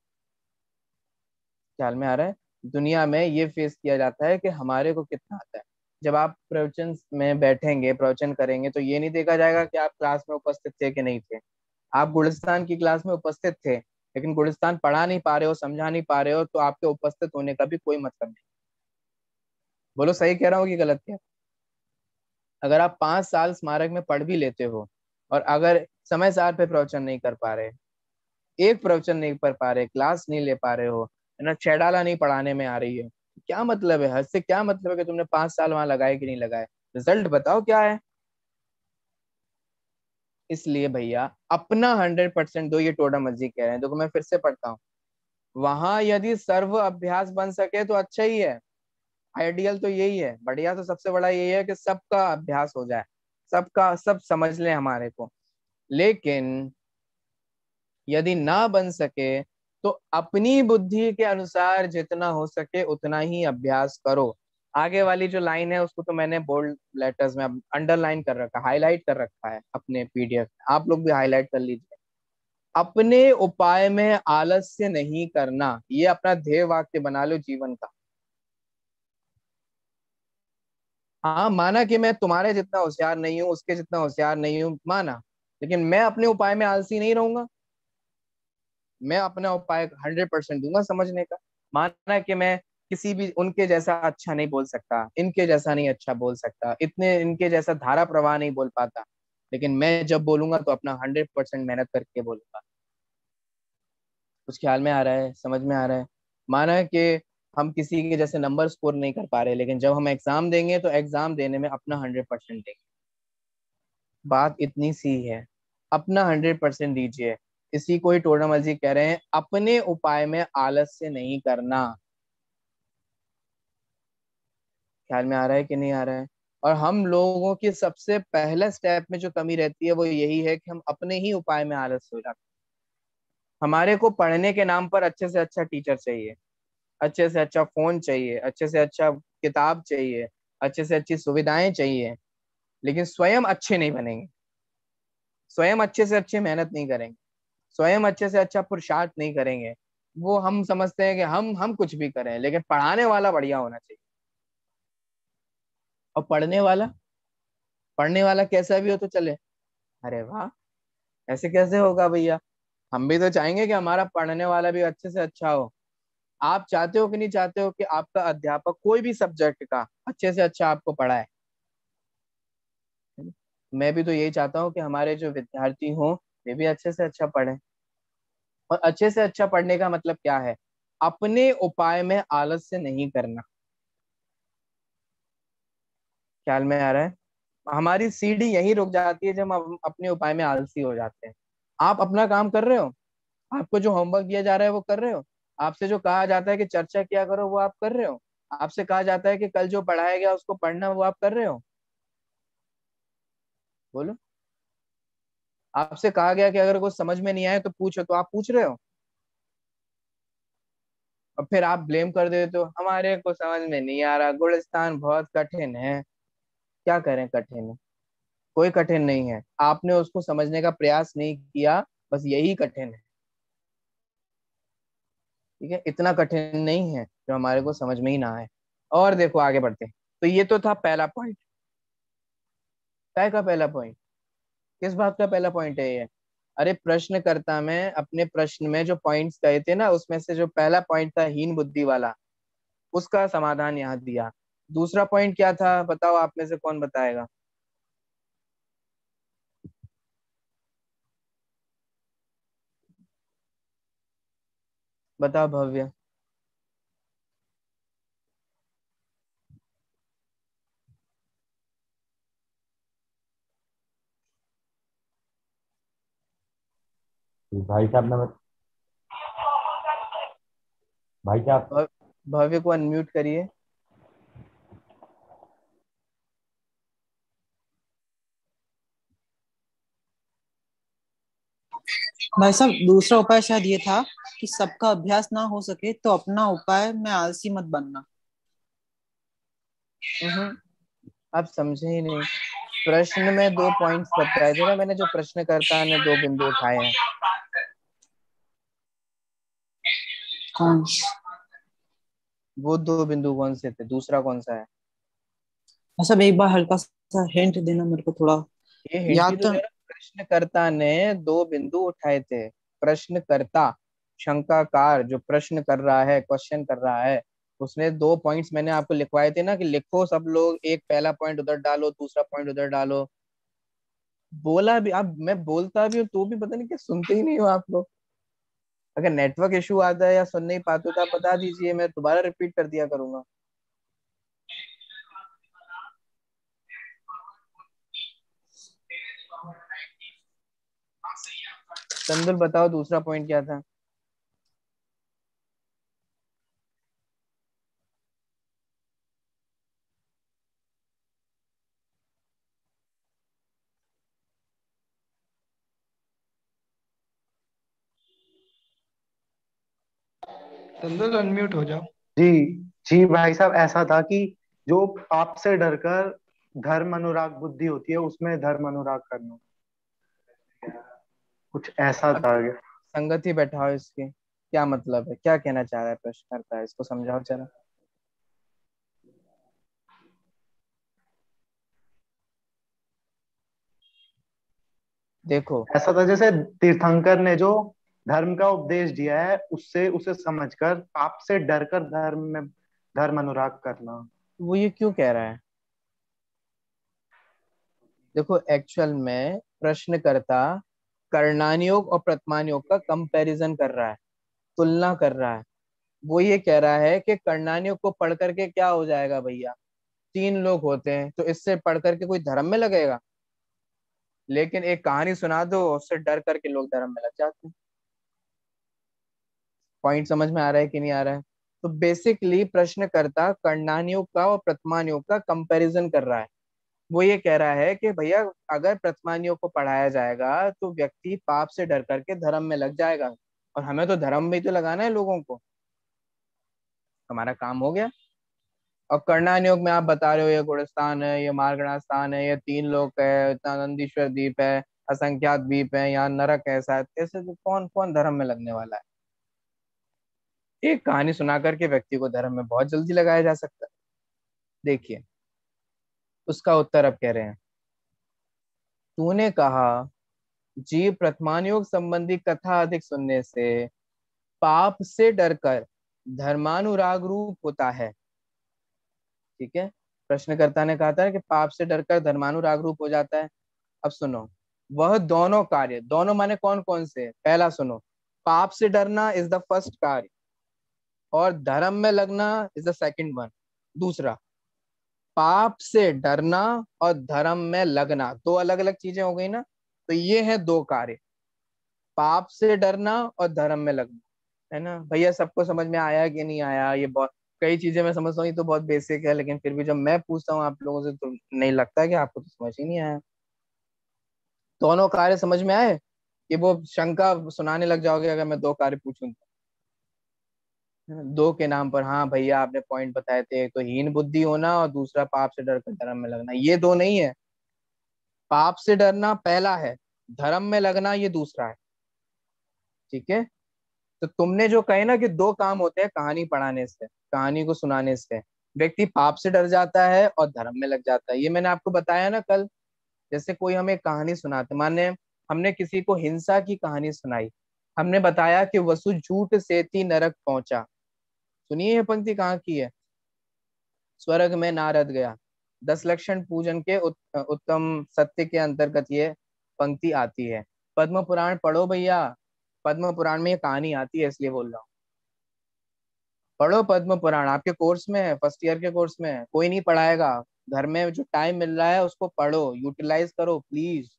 ख्याल में आ रहा है? दुनिया में ये फेस किया जाता है कि हमारे को कितना आता है। जब आप प्रवचन में बैठेंगे, प्रवचन करेंगे, तो ये नहीं देखा जाएगा कि आप क्लास में उपस्थित थे कि नहीं थे। आप गुलिस्तान की क्लास में उपस्थित थे, लेकिन गुलिस्तान पढ़ा नहीं पा रहे हो, समझा नहीं पा रहे हो, तो आपके उपस्थित होने का भी कोई मतलब नहीं। बोलो सही कह रहा हूँ कि गलत कह रहा हूं? अगर आप 5 साल स्मारक में पढ़ भी लेते हो, और अगर समय सार पे प्रवचन नहीं कर पा रहे, एक प्रवचन नहीं कर पा रहे, क्लास नहीं ले पा रहे हो, है ना, छेड़ाला नहीं पढ़ाने में आ रही है, क्या मतलब है? हद से क्या मतलब है कि तुमने 5 साल वहां लगाए कि नहीं लगाए? रिजल्ट बताओ क्या है। इसलिए भैया अपना 100% दो, ये टोडा मस्जिद कह रहे हैं, देखो मैं फिर से पढ़ता हूँ। वहां यदि सर्व अभ्यास बन सके तो अच्छा ही है। आइडियल तो यही है, बढ़िया तो सबसे बड़ा यही है कि सबका अभ्यास हो जाए, सबका सब समझ ले हमारे को। लेकिन यदि ना बन सके तो अपनी बुद्धि के अनुसार जितना हो सके उतना ही अभ्यास करो। आगे वाली जो लाइन है उसको तो मैंने बोल्ड लेटर्स में अंडरलाइन कर रखा, हाईलाइट कर रखा है अपने पीडीएफ में, आप लोग भी हाईलाइट कर लीजिए। अपने उपाय में आलस्य नहीं करना, ये अपना ध्येय वाक्य बना लो जीवन का। हाँ, माना कि मैं तुम्हारे जितना होशियार नहीं हूँ, उसके जितना होशियार नहीं हूँ, माना, लेकिन मैं अपने उपाय में आलसी नहीं रहूंगा। मैं अपना उपाय 100% दूंगा समझने का। माना कि मैं किसी भी उनके जैसा अच्छा नहीं बोल सकता, इनके जैसा नहीं अच्छा बोल सकता, इतने इनके जैसा धारा प्रवाह नहीं बोल पाता, लेकिन मैं जब बोलूंगा तो अपना 100% मेहनत करके बोलूंगा। कुछ ख्याल में आ रहा है, समझ में आ रहा है? माना कि हम किसी के जैसे नंबर स्कोर नहीं कर पा रहे, लेकिन जब हम एग्जाम देंगे तो एग्जाम देने में अपना 100% देंगे। बात इतनी सी है, अपना 100% दीजिए। इसी को ही टोडरमल जी कह रहे हैं, अपने उपाय में आलस्य नहीं करना। ख्याल में आ रहा है कि नहीं आ रहा है? और हम लोगों की सबसे पहले स्टेप में जो कमी रहती है वो यही है कि हम अपने ही उपाय में आलस्य हो जाते हैं। हमारे को पढ़ने के नाम पर अच्छे से अच्छा टीचर चाहिए, अच्छे से अच्छा फोन चाहिए, अच्छे से अच्छा किताब चाहिए, अच्छे से अच्छी सुविधाएं चाहिए, लेकिन स्वयं अच्छे नहीं बनेंगे, स्वयं अच्छे से अच्छे मेहनत नहीं करेंगे, स्वयं अच्छे से अच्छा पुरुषार्थ नहीं करेंगे। वो हम समझते हैं कि हम कुछ भी करें, लेकिन पढ़ाने वाला बढ़िया होना चाहिए। और पढ़ने वाला कैसा भी हो तो चले। अरे वाह, ऐसे कैसे होगा भैया? हम भी तो चाहेंगे कि हमारा पढ़ने वाला भी अच्छे से अच्छा हो। आप चाहते हो कि नहीं चाहते हो कि आपका अध्यापक कोई भी सब्जेक्ट का अच्छे से अच्छा आपको पढ़ाए? मैं भी तो यही चाहता हूँ कि हमारे जो विद्यार्थी हों वे भी अच्छे से अच्छा पढ़ें। और अच्छे से अच्छा पढ़ने का मतलब क्या है? अपने उपाय में आलस्य नहीं करना। ख्याल में आ रहा है? हमारी सीढ़ी यहीं रुक जाती है जब हम अपने उपाय में आलसी हो जाते हैं। आप अपना काम कर रहे हो, आपको जो होमवर्क दिया जा रहा है वो कर रहे हो, आपसे जो कहा जाता है कि चर्चा किया करो वो आप कर रहे हो, आपसे कहा जाता है कि कल जो पढ़ाया गया उसको पढ़ना, वो आप कर रहे हो? बोलो। आपसे कहा गया कि अगर कुछ समझ में नहीं आए तो पूछो, तो आप पूछ रहे हो? और फिर आप ब्लेम कर देते हो, हमारे को समझ में नहीं आ रहा, गुलिस्तान बहुत कठिन है। क्या करें, कठिन है? कोई कठिन नहीं है, आपने उसको समझने का प्रयास नहीं किया, बस यही कठिन है। ठीक है, इतना कठिन नहीं है जो हमारे को समझ में ही ना आए। और देखो आगे बढ़ते हैं। तो ये तो था पहला पॉइंट। काय का पहला पॉइंट? किस बात का पहला पॉइंट है ये? अरे प्रश्नकर्ता में अपने प्रश्न में जो पॉइंट्स कहे थे ना, उसमें से जो पहला पॉइंट था हीन बुद्धि वाला, उसका समाधान यहाँ दिया। दूसरा पॉइंट क्या था, बताओ आप में से कौन बताएगा? बताओ भव्य। भाई साहब ने भाई साहब। भव- भव्य को अनम्यूट करिए। भाई साहब, दूसरा उपाय शायद ये था कि सबका अभ्यास ना हो सके तो अपना उपाय में आलसी मत बनना। हम्म। आप समझे ही नहीं। प्रश्न में दो पॉइंट्स बताए थे ना मैंने, जो प्रश्नकर्ता ने दो बिंदु उठाए हैं। कौन? वो दो बिंदु कौन से थे, दूसरा कौन सा है? भाई साहब, एक बार हल्का सा हिंट देना मेरे को थोड़ा। ये हिंट ही याद तो तो। दे रहा हूं। प्रश्नकर्ता ने दो बिंदु उठाए थे। प्रश्नकर्ता, शंकाकार, जो प्रश्न कर रहा है, क्वेश्चन कर रहा है, उसने दो पॉइंट्स मैंने आपको लिखवाए थे ना, कि लिखो सब लोग, एक पहला पॉइंट उधर डालो, दूसरा पॉइंट उधर डालो। बोला भी आप, मैं बोलता भी हूँ तो भी पता नहीं क्या सुनते ही नहीं हो आप लोग। अगर नेटवर्क इशू आता है या सुन नहीं पाते हो तो आप बता दीजिए, मैं दोबारा रिपीट कर दिया करूंगा। चंदुल बताओ दूसरा पॉइंट क्या था? चंदन अनम्यूट हो जाओ। जी जी भाई साहब, ऐसा था कि जो पाप से डरकर धर्म अनुराग बुद्धि होती है, उसमें धर्म अनुराग करना, कुछ ऐसा अब था। संगति बैठाओ इसकी, क्या मतलब है, क्या कहना चाह रहा है प्रश्न करता है, इसको समझाओ जरा। देखो। ऐसा था जैसे तीर्थंकर ने जो धर्म का उपदेश दिया है, उससे उसे समझकर पाप से डरकर धर्म अनुराग करना। वो ये क्यों कह रहा है? देखो एक्चुअल में प्रश्नकर्ता कर्णान योग और प्रथमान योग का कंपैरिजन कर रहा है, तुलना कर रहा है। वो ये कह रहा है कि कर्णान योग को पढ़ करके क्या हो जाएगा भैया, तीन लोग होते हैं तो इससे पढ़ करके कोई धर्म में लगेगा? लेकिन एक कहानी सुना दो, उससे डर करके लोग धर्म में लग जाते हैं। पॉइंट समझ में आ रहा है कि नहीं आ रहा है? तो बेसिकली प्रश्नकर्ता कर्णान योग का और प्रथमान योग का कंपैरिजन कर रहा है। वो ये कह रहा है कि भैया, अगर प्रथमान योग को पढ़ाया जाएगा तो व्यक्ति पाप से डर करके धर्म में लग जाएगा, और हमें तो धर्म में ही तो लगाना है लोगों को। हमारा काम हो गया। और कर्णान योग में आप बता रहे हो ये गुणस्थान है, ये मार्गणा स्थान है, ये तीन लोक है, इतना नंदीश्वर द्वीप है, असंख्यात द्वीप है, यहाँ नरक है, शायद ऐसे तो कौन कौन धर्म में लगने वाला है? एक कहानी सुना करके व्यक्ति को धर्म में बहुत जल्दी लगाया जा सकता है। देखिए, उसका उत्तर अब कह रहे हैं। तूने कहा जीव प्रथमान योग संबंधी कथा अधिक सुनने से पाप से डरकर धर्मानुराग रूप होता है। ठीक है, प्रश्नकर्ता ने कहा था कि पाप से डरकर धर्मानुराग रूप हो जाता है। अब सुनो, वह दोनों कार्य, दोनों माने कौन कौन से? पहला सुनो, पाप से डरना इज द फर्स्ट कार्य, और धर्म में लगना इज द सेकंड वन, दूसरा। पाप से डरना और धर्म में लगना दो अलग अलग चीजें हो गई ना। तो ये है दो कार्य, पाप से डरना और धर्म में लगना। है ना भैया, सबको समझ में आया कि नहीं आया? ये बहुत कई चीजें मैं समझता हूँ, ये तो बहुत बेसिक है, लेकिन फिर भी जब मैं पूछता हूँ आप लोगों से तो नहीं लगता कि आपको तो समझ ही नहीं आया। दोनों कार्य समझ में आए कि वो शंका सुनाने लग जाओगे अगर मैं दो कार्य पूछूं तो? है ना? दो के नाम पर, हाँ भैया आपने पॉइंट बताए थे, तो हीन बुद्धि होना और दूसरा पाप से डर कर धर्म में लगना, ये दो नहीं है। पाप से डरना पहला है, धर्म में लगना ये दूसरा है। ठीक है। तो तुमने जो कहे ना कि दो काम होते हैं कहानी पढ़ाने से, कहानी को सुनाने से, व्यक्ति पाप से डर जाता है और धर्म में लग जाता है, ये मैंने आपको बताया ना कल। जैसे कोई हमें कहानी सुनाते, माने हमने किसी को हिंसा की कहानी सुनाई, हमने बताया कि वसु झूठ से थी नरक पहुंचा। सुनिए ये पंक्ति कहाँ की है? स्वर्ग में नारद गया, 10 लक्षण पूजन के उत्तम सत्य के अंतर्गत ये पंक्ति आती है। पद्म पुराण पढ़ो भैया, पद्म पुराण में ये कहानी आती है, इसलिए बोल रहा हूँ। पढ़ो पद्म पुराण, आपके कोर्स में है, फर्स्ट ईयर के कोर्स में है, कोई नहीं पढ़ाएगा। घर में जो टाइम मिल रहा है उसको पढ़ो, यूटिलाइज करो प्लीज।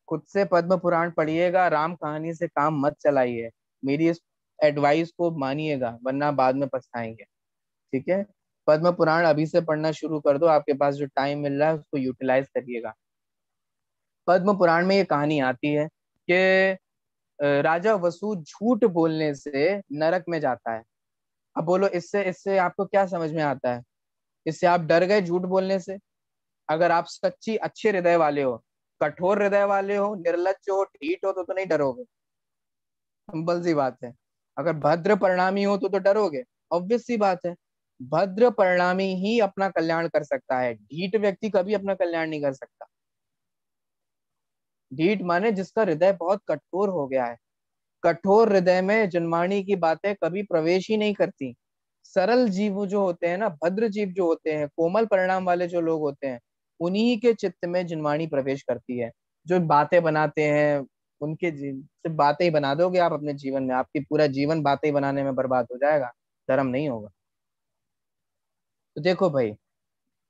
खुद से पद्म पुराण पढ़िएगा, राम कहानी से काम मत चलाइए। मेरी इस एडवाइस को मानिएगा, वरना बाद में पछताएंगे। ठीक है। पद्म पुराण अभी से पढ़ना शुरू कर दो, आपके पास जो टाइम मिल रहा है उसको यूटिलाइज करिएगा। पद्म पुराण में ये कहानी आती है कि राजा वसु झूठ बोलने से नरक में जाता है। अब बोलो, इससे इससे आपको क्या समझ में आता है? इससे आप डर गए झूठ बोलने से? अगर आप सच्ची अच्छे हृदय वाले हो, कठोर हृदय वाले हो, निर्लज्ज हो, ढीठ हो, तो नहीं डरोगे। सिंपल सी बात है। अगर भद्र परिणामी हो तो डरोगे, ऑब्वियस सी बात है। भद्र परिणामी ही अपना कल्याण कर सकता है, ढीठ व्यक्ति कभी अपना कल्याण नहीं कर सकता। ढीठ माने जिसका हृदय बहुत कठोर हो गया है। कठोर हृदय में जन्माणी की बातें कभी प्रवेश ही नहीं करती। सरल जीव जो होते हैं ना, भद्र जीव जो होते हैं, कोमल परिणाम वाले जो लोग होते हैं, उन्हीं के चित्त में जन्माणी प्रवेश करती है। जो बातें बनाते हैं, उनके सिर्फ बातें ही बना दोगे आप अपने जीवन में, आपकी पूरा जीवन बातें ही बनाने में बर्बाद हो जाएगा, धर्म नहीं होगा। तो देखो भाई,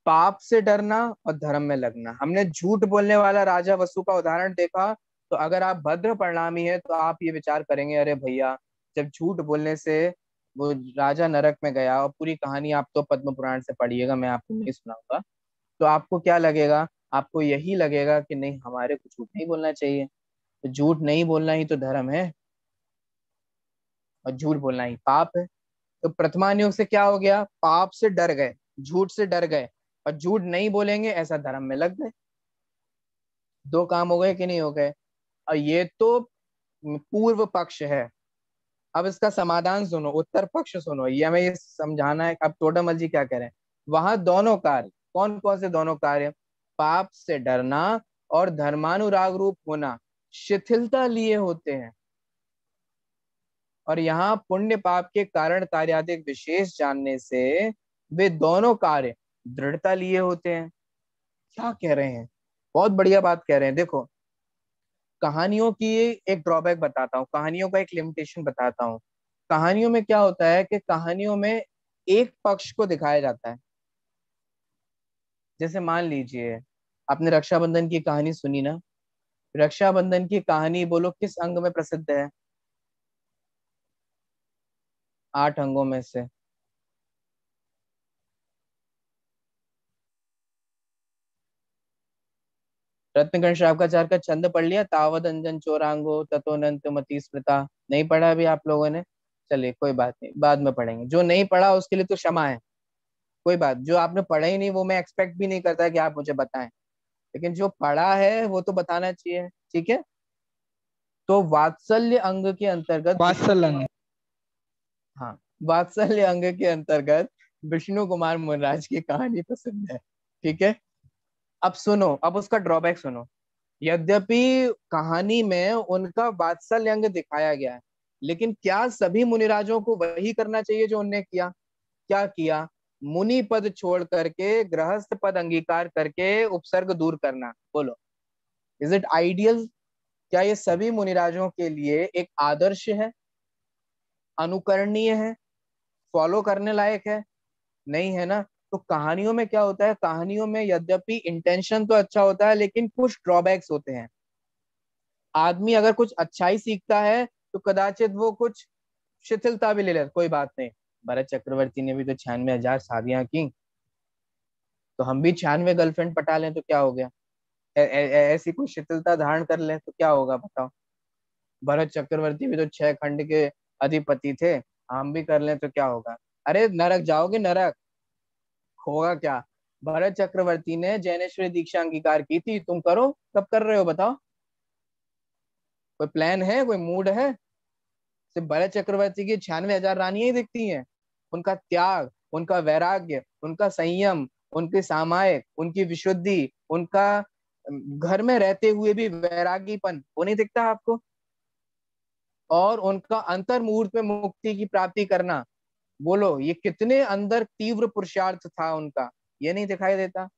पाप से डरना और धर्म में लगना, हमने झूठ बोलने वाला राजा वसु का उदाहरण देखा। तो अगर आप भद्र परिणामी है तो आप ये विचार करेंगे, अरे भैया जब झूठ बोलने से वो राजा नरक में गया, और पूरी कहानी आप तो पद्म पुराण से पढ़िएगा, मैं आपको नहीं सुनाऊंगा, तो आपको क्या लगेगा? आपको यही लगेगा कि नहीं, हमारे को झूठ नहीं बोलना चाहिए। तो झूठ नहीं बोलना ही तो धर्म है, और झूठ बोलना ही पाप है। तो प्रथमान योग से क्या हो गया? पाप से डर गए, झूठ से डर गए, और झूठ नहीं बोलेंगे ऐसा धर्म में लग गए। दो काम हो गए कि नहीं हो गए? और ये तो पूर्व पक्ष है। अब इसका समाधान सुनो, उत्तर पक्ष सुनो, ये हमें ये समझाना है। अब टोडामल जी क्या कह रहे हैं? वहां दोनों कार्य, कौन कौन से दोनों कार्य? पाप से डरना और धर्मानुराग रूप होना शिथिलता लिए होते हैं, और यहाँ पुण्य पाप के कारण कार्यादिक विशेष जानने से वे दोनों कार्य दृढ़ता लिए होते हैं। क्या कह रहे हैं? बहुत बढ़िया बात कह रहे हैं। देखो, कहानियों की एक ड्रॉबैक बताता हूँ, कहानियों का एक लिमिटेशन बताता हूँ। कहानियों में क्या होता है कि कहानियों में एक पक्ष को दिखाया जाता है। जैसे मान लीजिए, आपने रक्षाबंधन की कहानी सुनी ना? रक्षाबंधन की कहानी बोलो किस अंग में प्रसिद्ध है? 8 अंगों में से। रत्नगण श्रावकाचार्य का छंद पढ़ लिया? तावद अंजन चोरांगो तथोनंत मति स्मृता। नहीं पढ़ा अभी आप लोगों ने? चलिए कोई बात नहीं, बाद में पढ़ेंगे। जो नहीं पढ़ा उसके लिए तो क्षमा है, कोई बात। जो आपने पढ़ा ही नहीं वो मैं एक्सपेक्ट भी नहीं करता कि आप मुझे बताएं, लेकिन जो पढ़ा है वो तो बताना चाहिए। ठीक है। तो वात्सल्य अंग के अंतर्गत वात्सल्य। हाँ, वात्सल्य अंग के अंतर्गत विष्णु कुमार मुनराज की कहानी पसंद है। ठीक है। अब सुनो, अब उसका ड्रॉबैक सुनो। यद्यपि कहानी में उनका वात्सल्य अंग दिखाया गया है, लेकिन क्या सभी मुनिराजों को वही करना चाहिए जो उनने किया? क्या किया? मुनि पद छोड़ करके गृहस्थ पद अंगीकार करके उपसर्ग दूर करना। बोलो, इज इट आइडियल? क्या ये सभी मुनिराजों के लिए एक आदर्श है, अनुकरणीय है, फॉलो करने लायक है? नहीं है ना। तो कहानियों में क्या होता है? कहानियों में यद्यपि इंटेंशन तो अच्छा होता है, लेकिन कुछ ड्रॉबैक्स होते हैं। आदमी अगर कुछ अच्छाई सीखता है तो कदाचित वो कुछ शिथिलता भी ले ले, कोई बात नहीं, भरत चक्रवर्ती ने भी तो 96,000 शादियां की, तो हम भी 96 गर्लफ्रेंड पटा लें तो क्या हो गया? ऐसी कोई शिथिलता धारण कर ले तो क्या होगा बताओ? भरत चक्रवर्ती भी तो 6 खंड के अधिपति थे, हम भी कर लें तो क्या होगा? अरे नरक जाओगे, नरक। होगा क्या? भरत चक्रवर्ती ने जैनेश्वरी दीक्षा अंगीकार की थी, तुम करो, कब कर रहे हो बताओ? कोई प्लान है, कोई मूड है? सिर्फ भरत चक्रवर्ती की 96,000 रानियां ही दिखती हैं। उनका त्याग, उनका वैराग्य, उनका संयम, उनकी सामायिक, उनकी विशुद्धि, उनका घर में रहते हुए भी वैरागीपन, वो नहीं दिखता आपको? और उनका अंतर मुहूर्त में मुक्ति की प्राप्ति करना, बोलो ये कितने अंदर तीव्र पुरुषार्थ था उनका, ये नहीं दिखाई देता?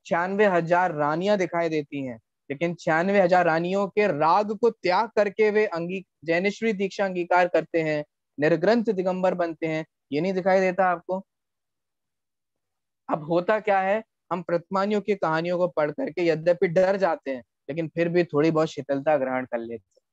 96,000 रानियां दिखाई देती हैं, लेकिन 96,000 रानियों के राग को त्याग करके वे जैनेश्वरी दीक्षा अंगीकार करते हैं, निर्ग्रंथ दिगंबर बनते हैं, ये नहीं दिखाई देता आपको? अब होता क्या है, हम प्रतिमानियों की कहानियों को पढ़ करके यद्यपि डर जाते हैं, लेकिन फिर भी थोड़ी बहुत शीतलता ग्रहण कर लेते हैं।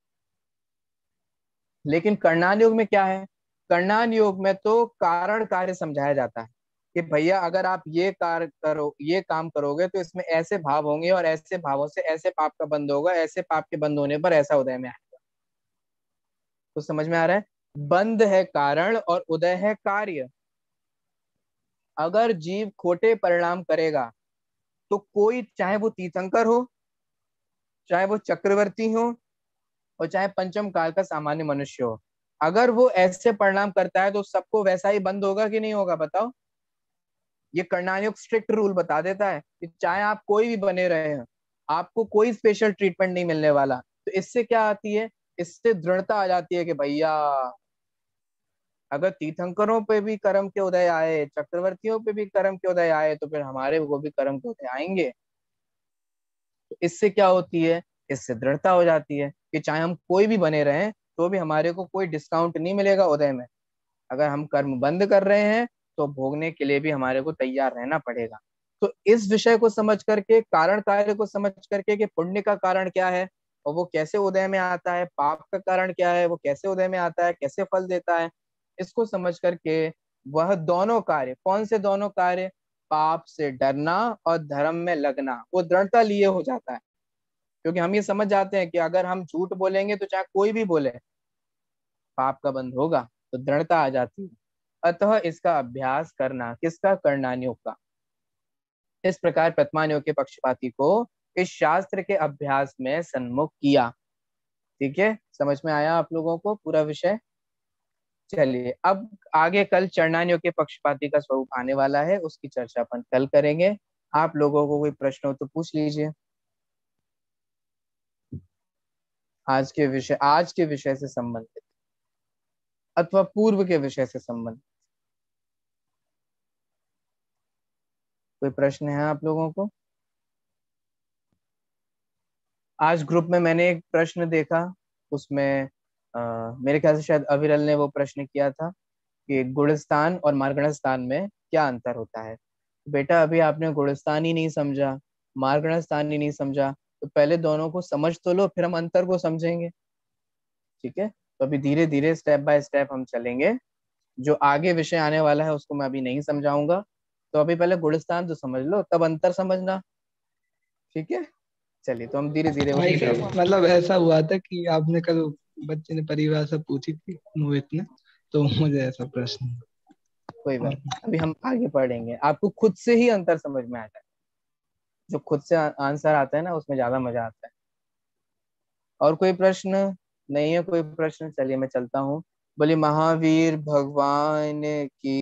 लेकिन कर्णान योग में क्या है? कर्णान योग में तो कारण कार्य समझाया जाता है कि भैया अगर आप ये कार्य करो, ये काम करोगे तो इसमें ऐसे भाव होंगे और ऐसे भावों से ऐसे पाप का बंद होगा, ऐसे पाप के बंद होने पर ऐसा उदय में आएगा। तो समझ में आ रहा है? बंद है कारण और उदय है कार्य। अगर जीव खोटे परिणाम करेगा तो कोई, चाहे वो तीर्थंकर हो, चाहे वो चक्रवर्ती हो, और चाहे पंचम काल का सामान्य मनुष्य हो, अगर वो ऐसे परिणाम करता है तो सबको वैसा ही बंद होगा कि नहीं होगा बताओ? ये कर्णायोग स्ट्रिक्ट रूल बता देता है कि चाहे आप कोई भी बने रहे हैं, आपको कोई स्पेशल ट्रीटमेंट नहीं मिलने वाला। तो इससे क्या आती है? इससे दृढ़ता आ जाती है कि भैया अगर तीर्थंकरों पे भी कर्म के उदय आए, चक्रवर्तियों पे भी कर्म के उदय आए, तो फिर हमारे को भी कर्म के उदय आएंगे। तो इससे क्या होती है? इससे दृढ़ता हो जाती है कि चाहे हम कोई भी बने रहें तो भी हमारे को कोई डिस्काउंट नहीं मिलेगा उदय में। अगर हम कर्म बंद कर रहे हैं तो भोगने के लिए भी हमारे को तैयार रहना पड़ेगा। तो इस विषय को समझ करके, कारण कार्य को समझ करके कि पुण्य का कारण क्या है और वो कैसे उदय में आता है, पाप का कारण क्या है, वो कैसे उदय में आता है, कैसे फल देता है, इसको समझ करके वह दोनों कार्य, कौन से दोनों कार्य? पाप से डरना और धर्म में लगना, वो दृढ़ता लिए हो जाता है। क्योंकि हम ये समझ जाते हैं कि अगर हम झूठ बोलेंगे तो चाहे कोई भी बोले, पाप का बंध होगा, तो दृढ़ता आ जाती है। अतः इसका अभ्यास करना, किसका? कर्णान योग का। इस प्रकार प्रतिमान योग के पक्षपाती को इस शास्त्र के अभ्यास में सन्मुख किया। ठीक है, समझ में आया आप लोगों को पूरा विषय? चलिए अब आगे कल चरणान योग के पक्षपाती का स्वरूप आने वाला है, उसकी चर्चा अपन कल करेंगे। आप लोगों को कोई प्रश्न हो तो पूछ लीजिए। आज के विषय से संबंधित अथवा पूर्व के विषय से संबंधित कोई प्रश्न है आप लोगों को? आज ग्रुप में मैंने एक प्रश्न देखा, उसमें मेरे ख्याल से शायद अविरल ने वो प्रश्न किया था कि गुणस्थान और मार्गण स्थान में क्या अंतर होता है। बेटा अभी आपने गुणस्थान ही नहीं समझा, मार्गण स्थान ही नहीं समझा, तो पहले दोनों को समझ तो लो, फिर हम अंतर को समझेंगे। ठीक है, तो अभी धीरे धीरे स्टेप बाय स्टेप हम चलेंगे। जो आगे विषय आने वाला है उसको मैं अभी नहीं समझाऊंगा, तो अभी पहले गुणस्थान तो समझ लो, तब अंतर समझना। ठीक है, चलिए तो हम धीरे धीरे उस भाई विषय को। मतलब ऐसा हुआ था कि आपने कल बच्चे ने परिभाषा पूछी थी मोहित ने, तो मुझे ऐसा प्रश्न। कोई बात नहीं, अभी हम आगे पढ़ेंगे, आपको खुद से ही अंतर समझ में आ जाए। जो खुद से आंसर आता है ना, उसमें ज्यादा मजा आता है। और कोई प्रश्न? नहीं है कोई प्रश्न? चलिए मैं चलता हूँ। बोले महावीर भगवान की